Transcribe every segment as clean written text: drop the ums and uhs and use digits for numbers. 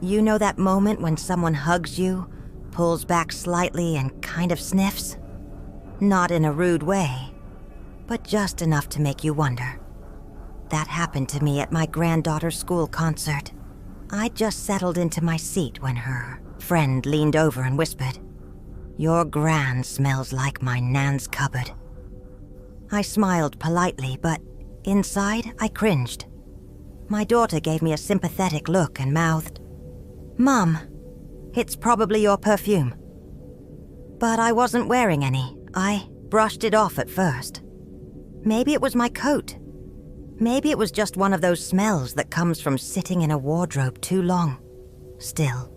You know that moment when someone hugs you, pulls back slightly, and kind of sniffs? Not in a rude way, but just enough to make you wonder. That happened to me at my granddaughter's school concert. I just settled into my seat when her friend leaned over and whispered, "Your gran smells like my nan's cupboard." I smiled politely, but inside I cringed. My daughter gave me a sympathetic look and mouthed, "Mom, it's probably your perfume." But I wasn't wearing any. I brushed it off at first. Maybe it was my coat. Maybe it was just one of those smells that comes from sitting in a wardrobe too long. Still,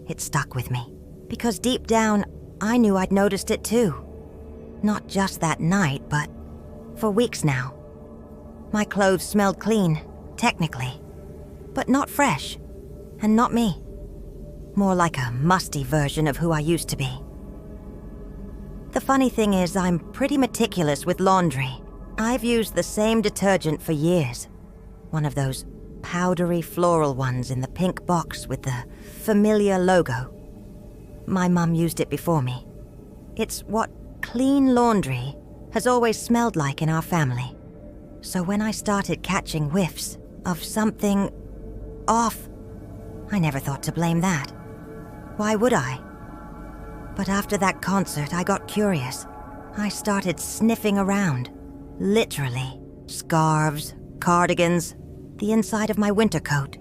it stuck with me, because deep down, I knew I'd noticed it too. Not just that night, but for weeks now. My clothes smelled clean, technically, but not fresh, and not me. More like a musty version of who I used to be. The funny thing is, I'm pretty meticulous with laundry. I've used the same detergent for years. One of those powdery floral ones in the pink box with the familiar logo. My mum used it before me. It's what clean laundry has always smelled like in our family. So when I started catching whiffs of something off, I never thought to blame that. Why would I? But after that concert, I got curious. I started sniffing around. Literally. Scarves, cardigans, the inside of my winter coat.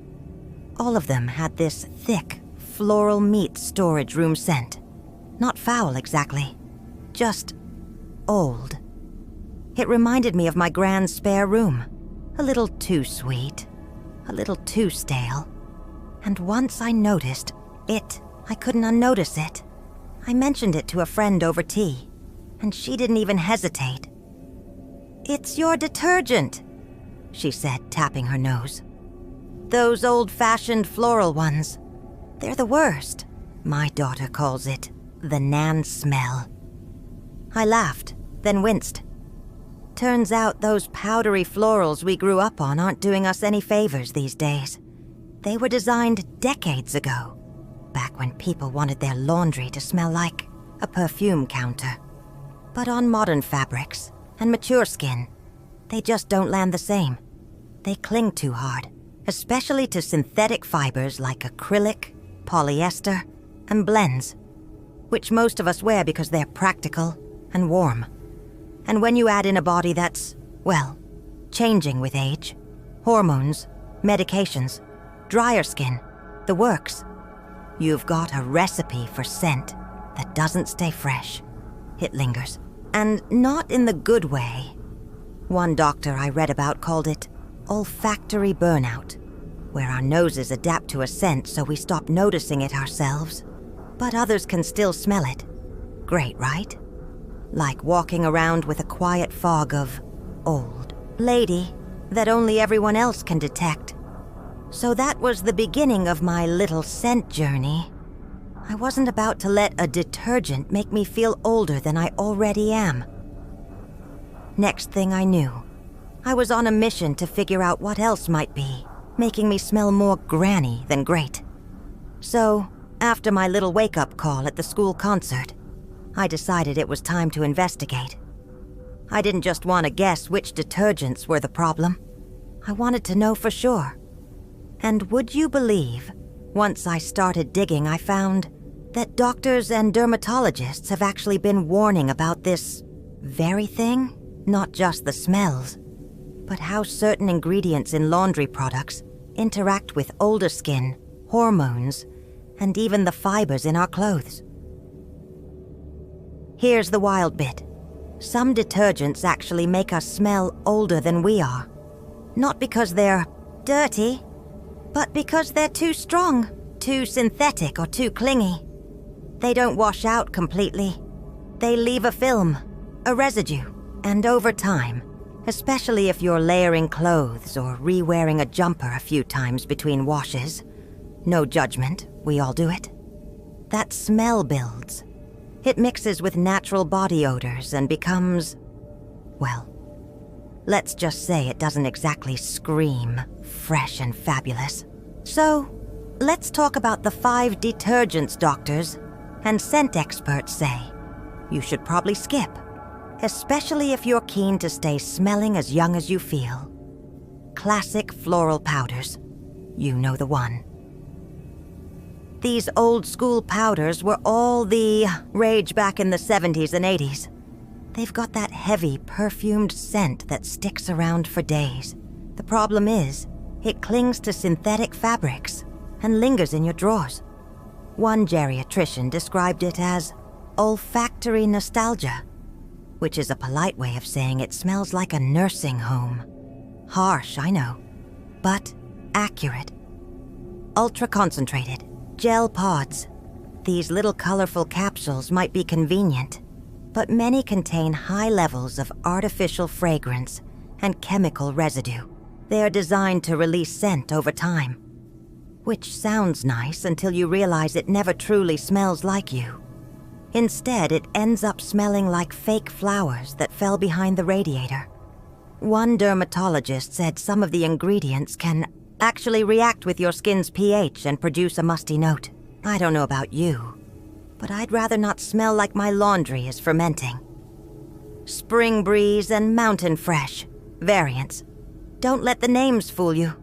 All of them had this thick, floral meat storage room scent. Not foul exactly, just old. It reminded me of my gran's spare room. A little too sweet, a little too stale. And once I noticed it, I couldn't unnotice it. I mentioned it to a friend over tea, and she didn't even hesitate. "It's your detergent," she said, tapping her nose. "Those old-fashioned floral ones. They're the worst. My daughter calls it the nan smell." I laughed, then winced. Turns out those powdery florals we grew up on aren't doing us any favors these days. They were designed decades ago, back when people wanted their laundry to smell like a perfume counter. But on modern fabrics and mature skin, they just don't land the same. They cling too hard, especially to synthetic fibers like acrylic, polyester, and blends, which most of us wear because they're practical and warm. And when you add in a body that's, well, changing with age, hormones, medications, drier skin, the works, you've got a recipe for scent that doesn't stay fresh. It lingers, and not in the good way. One doctor I read about called it olfactory burnout, where our noses adapt to a scent so we stop noticing it ourselves, but others can still smell it. Great, right? Like walking around with a quiet fog of old lady that only everyone else can detect. So that was the beginning of my little scent journey. I wasn't about to let a detergent make me feel older than I already am. Next thing I knew, I was on a mission to figure out what else might be, making me smell more granny than great. So, after my little wake-up call at the school concert, I decided it was time to investigate. I didn't just want to guess which detergents were the problem. I wanted to know for sure. And would you believe, once I started digging, I found that doctors and dermatologists have actually been warning about this very thing? Not just the smells, but how certain ingredients in laundry products interact with older skin, hormones, and even the fibers in our clothes. Here's the wild bit. Some detergents actually make us smell older than we are. Not because they're dirty, but because they're too strong, too synthetic, or too clingy. They don't wash out completely. They leave a film, a residue, and over time, especially if you're layering clothes or re-wearing a jumper a few times between washes, no judgment, we all do it, that smell builds. It mixes with natural body odors and becomes, well, let's just say it doesn't exactly scream fresh and fabulous. So, let's talk about the 5 detergents doctors and scent experts say you should probably skip, especially if you're keen to stay smelling as young as you feel. Classic floral powders. You know the one. These old school powders were all the rage back in the 70s and 80s. They've got that heavy, perfumed scent that sticks around for days. The problem is, it clings to synthetic fabrics and lingers in your drawers. One geriatrician described it as olfactory nostalgia, which is a polite way of saying it smells like a nursing home. Harsh, I know, but accurate. Ultra-concentrated, gel pods. These little colorful capsules might be convenient, but many contain high levels of artificial fragrance and chemical residue. They are designed to release scent over time, which sounds nice until you realize it never truly smells like you. Instead, it ends up smelling like fake flowers that fell behind the radiator. One dermatologist said some of the ingredients can actually react with your skin's pH and produce a musty note. I don't know about you, but I'd rather not smell like my laundry is fermenting. Spring Breeze and Mountain Fresh variants. Don't let the names fool you.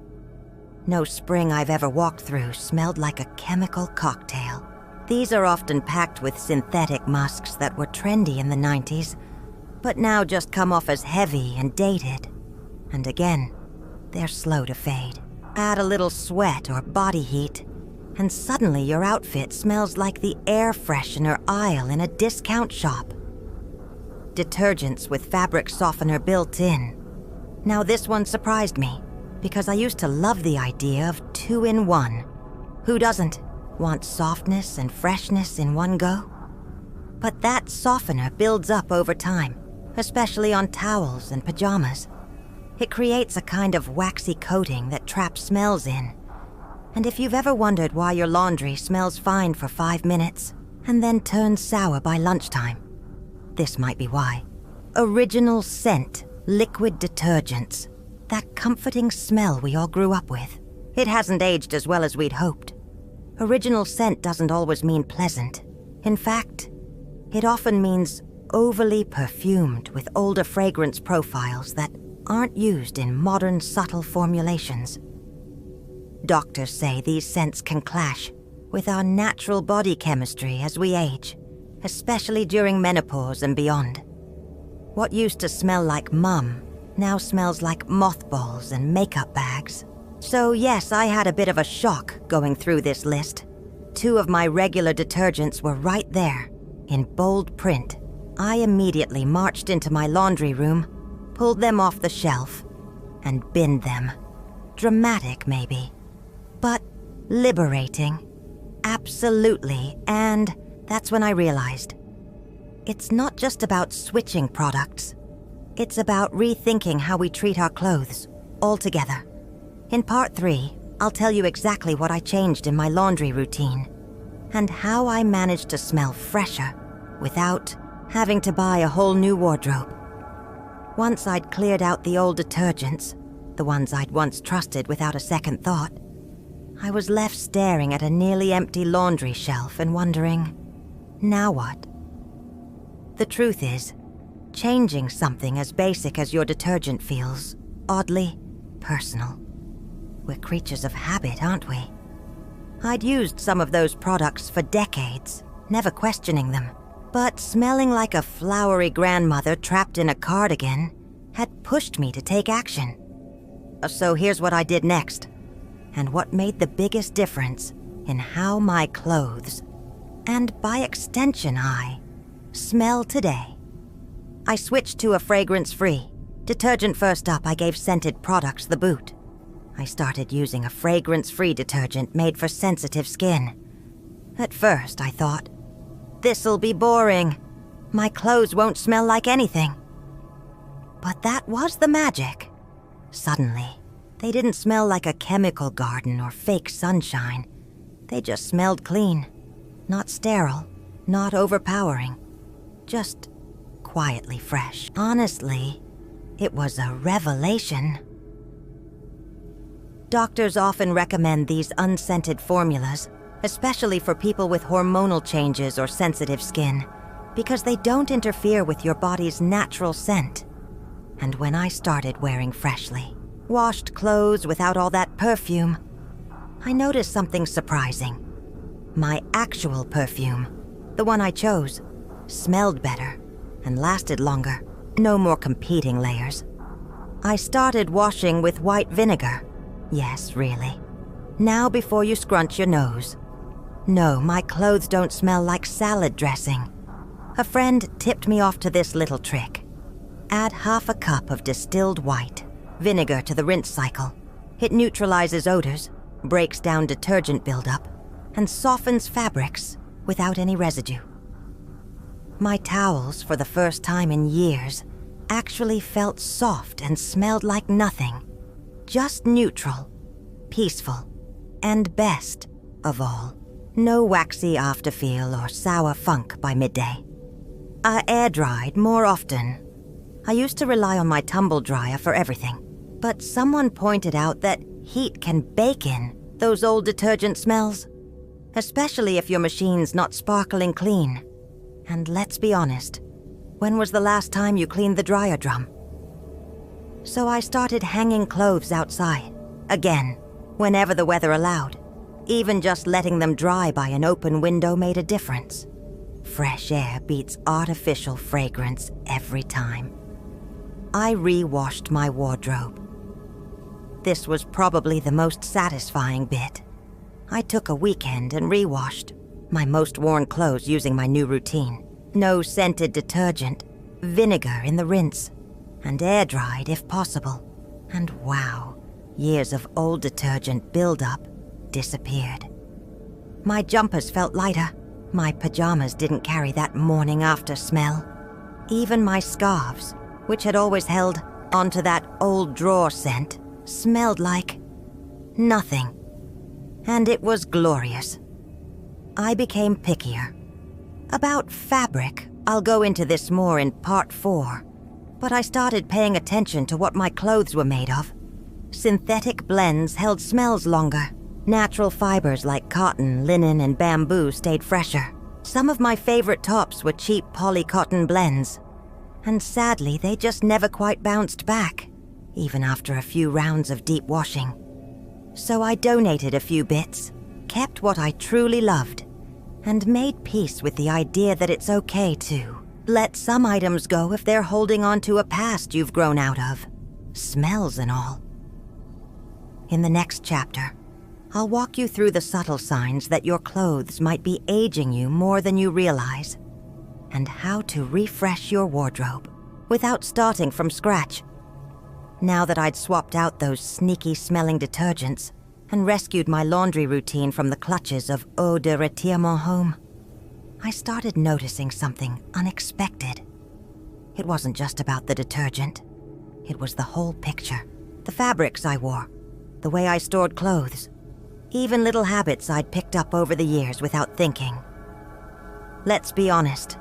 No spring I've ever walked through smelled like a chemical cocktail. These are often packed with synthetic musks that were trendy in the 90s, but now just come off as heavy and dated. And again, they're slow to fade. Add a little sweat or body heat, and suddenly your outfit smells like the air freshener aisle in a discount shop. Detergents with fabric softener built in. Now this one surprised me, because I used to love the idea of 2-in-1. Who doesn't want softness and freshness in one go? But that softener builds up over time, especially on towels and pajamas. It creates a kind of waxy coating that traps smells in. And if you've ever wondered why your laundry smells fine for 5 minutes and then turns sour by lunchtime, this might be why. Original scent liquid detergents. That comforting smell we all grew up with. It hasn't aged as well as we'd hoped. Original scent doesn't always mean pleasant. In fact, it often means overly perfumed with older fragrance profiles that aren't used in modern subtle formulations. Doctors say these scents can clash with our natural body chemistry as we age, especially during menopause and beyond. What used to smell like mum now smells like mothballs and makeup bags. So yes, I had a bit of a shock going through this list. 2 of my regular detergents were right there, in bold print. I immediately marched into my laundry room, pulled them off the shelf, and binned them. Dramatic, maybe, but liberating. Absolutely, and that's when I realized. It's not just about switching products. It's about rethinking how we treat our clothes, altogether. In part 3, I'll tell you exactly what I changed in my laundry routine, and how I managed to smell fresher without having to buy a whole new wardrobe. Once I'd cleared out the old detergents, the ones I'd once trusted without a second thought, I was left staring at a nearly empty laundry shelf and wondering, now what? The truth is, changing something as basic as your detergent feels oddly personal. We're creatures of habit, aren't we? I'd used some of those products for decades, never questioning them. But smelling like a flowery grandmother trapped in a cardigan had pushed me to take action. So here's what I did next, and what made the biggest difference in how my clothes, and by extension I, smell today. I switched to a fragrance-free. Detergent first up, I gave scented products the boot. I started using a fragrance-free detergent made for sensitive skin. At first, I thought, this'll be boring. My clothes won't smell like anything. But that was the magic. Suddenly, they didn't smell like a chemical garden or fake sunshine. They just smelled clean. Not sterile, not overpowering. Just quietly fresh. Honestly, it was a revelation. Doctors often recommend these unscented formulas, especially for people with hormonal changes or sensitive skin, because they don't interfere with your body's natural scent. And when I started wearing freshly, washed clothes without all that perfume, I noticed something surprising. My actual perfume, the one I chose, smelled better and lasted longer. No more competing layers. I started washing with white vinegar. Yes, really. Now before you scrunch your nose. No, my clothes don't smell like salad dressing. A friend tipped me off to this little trick. Add half a cup of distilled white vinegar to the rinse cycle. It neutralizes odors, breaks down detergent buildup, and softens fabrics without any residue. My towels, for the first time in years, actually felt soft and smelled like nothing. Just neutral, peaceful, and best of all, no waxy afterfeel or sour funk by midday. I air-dried more often. I used to rely on my tumble dryer for everything, but someone pointed out that heat can bake in those old detergent smells, especially if your machine's not sparkling clean. And let's be honest, when was the last time you cleaned the dryer drum? So I started hanging clothes outside, again, whenever the weather allowed. Even just letting them dry by an open window made a difference. Fresh air beats artificial fragrance every time. I re-washed my wardrobe. This was probably the most satisfying bit. I took a weekend and re-washed my most worn clothes using my new routine. No scented detergent, vinegar in the rinse, and air-dried if possible. And wow, years of old detergent buildup disappeared. My jumpers felt lighter. My pajamas didn't carry that morning after smell. Even my scarves, which had always held onto that old drawer scent, smelled like nothing. And it was glorious. I became pickier. About fabric, I'll go into this more in part 4, but I started paying attention to what my clothes were made of. Synthetic blends held smells longer. Natural fibers like cotton, linen, and bamboo stayed fresher. Some of my favorite tops were cheap poly-cotton blends, and sadly, they just never quite bounced back, even after a few rounds of deep washing. So I donated a few bits, kept what I truly loved, and made peace with the idea that it's okay to let some items go if they're holding on to a past you've grown out of, smells and all. In the next chapter, I'll walk you through the subtle signs that your clothes might be aging you more than you realize, and how to refresh your wardrobe without starting from scratch. Now that I'd swapped out those sneaky-smelling detergents and rescued my laundry routine from the clutches of eau de retirement home, I started noticing something unexpected. It wasn't just about the detergent. It was the whole picture. The fabrics I wore, the way I stored clothes, even little habits I'd picked up over the years without thinking. Let's be honest.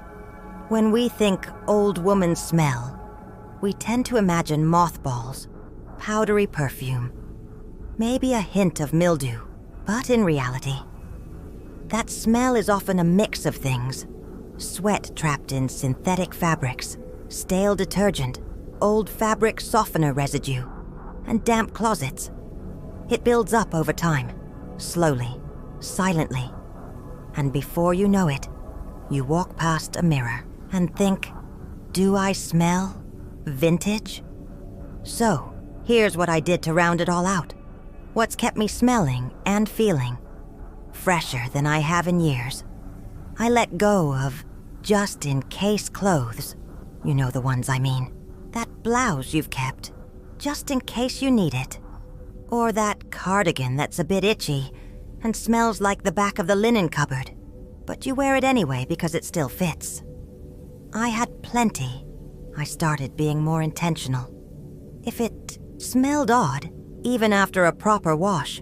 When we think old woman smell, we tend to imagine mothballs, powdery perfume, maybe a hint of mildew, but in reality, that smell is often a mix of things. Sweat trapped in synthetic fabrics, stale detergent, old fabric softener residue, and damp closets. It builds up over time, slowly, silently, and before you know it, you walk past a mirror and think, do I smell vintage? So, here's what I did to round it all out. What's kept me smelling and feeling fresher than I have in years. I let go of just-in-case clothes. You know the ones I mean. That blouse you've kept, just in case you need it. Or that cardigan that's a bit itchy and smells like the back of the linen cupboard, but you wear it anyway because it still fits. I had plenty. I started being more intentional. If it smelled odd, even after a proper wash,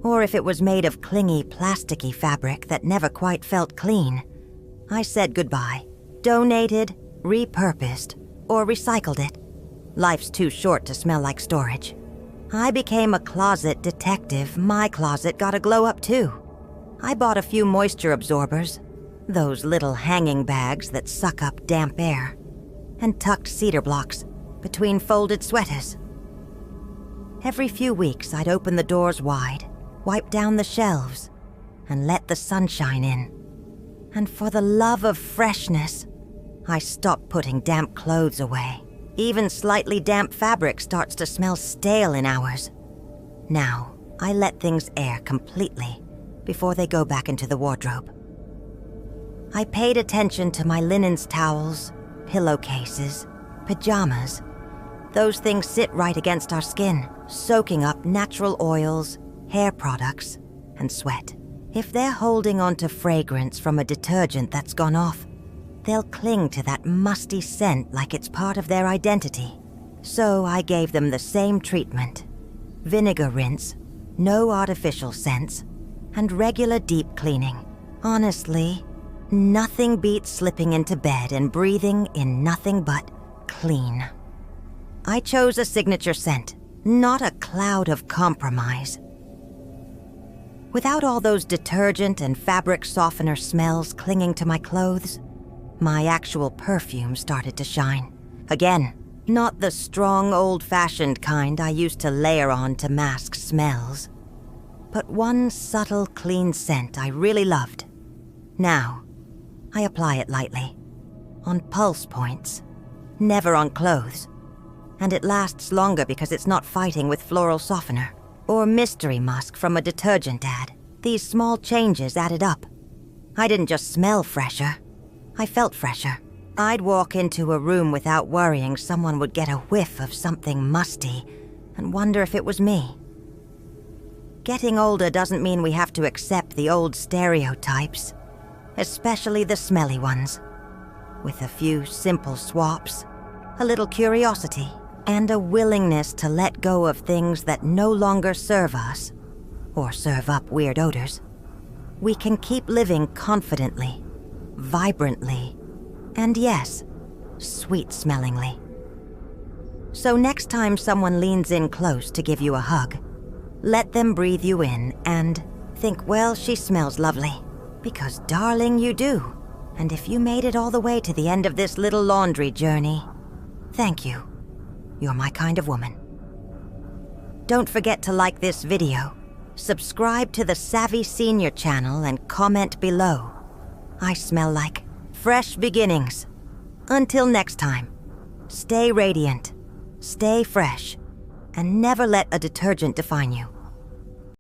or if it was made of clingy, plasticky fabric that never quite felt clean, I said goodbye, donated, repurposed, or recycled it. Life's too short to smell like storage. I became a closet detective. My closet got a glow up too. I bought a few moisture absorbers, those little hanging bags that suck up damp air, and tucked cedar blocks between folded sweaters. Every few weeks, I'd open the doors wide, wipe down the shelves, and let the sunshine in. And for the love of freshness, I stopped putting damp clothes away. Even slightly damp fabric starts to smell stale in hours. Now, I let things air completely before they go back into the wardrobe. I paid attention to my linens, towels, pillowcases, pajamas. Those things sit right against our skin, soaking up natural oils, hair products, and sweat. If they're holding onto fragrance from a detergent that's gone off, they'll cling to that musty scent like it's part of their identity. So I gave them the same treatment. Vinegar rinse, no artificial scents, and regular deep cleaning. Honestly, nothing beats slipping into bed and breathing in nothing but clean. I chose a signature scent, not a cloud of compromise. Without all those detergent and fabric softener smells clinging to my clothes, my actual perfume started to shine. Again, not the strong, old-fashioned kind I used to layer on to mask smells, but one subtle, clean scent I really loved. Now, I apply it lightly, on pulse points, never on clothes, and it lasts longer because it's not fighting with floral softener or mystery musk from a detergent ad. These small changes added up. I didn't just smell fresher, I felt fresher. I'd walk into a room without worrying someone would get a whiff of something musty and wonder if it was me. Getting older doesn't mean we have to accept the old stereotypes, especially the smelly ones. With a few simple swaps, a little curiosity, and a willingness to let go of things that no longer serve us, or serve up weird odors, we can keep living confidently, vibrantly, and yes, sweet-smellingly. So next time someone leans in close to give you a hug, let them breathe you in and think, well, she smells lovely. Because darling, you do. And if you made it all the way to the end of this little laundry journey, thank you. You're my kind of woman. Don't forget to like this video, subscribe to the Savvy Senior channel, and comment below. I smell like fresh beginnings. Until next time, stay radiant, stay fresh, and never let a detergent define you.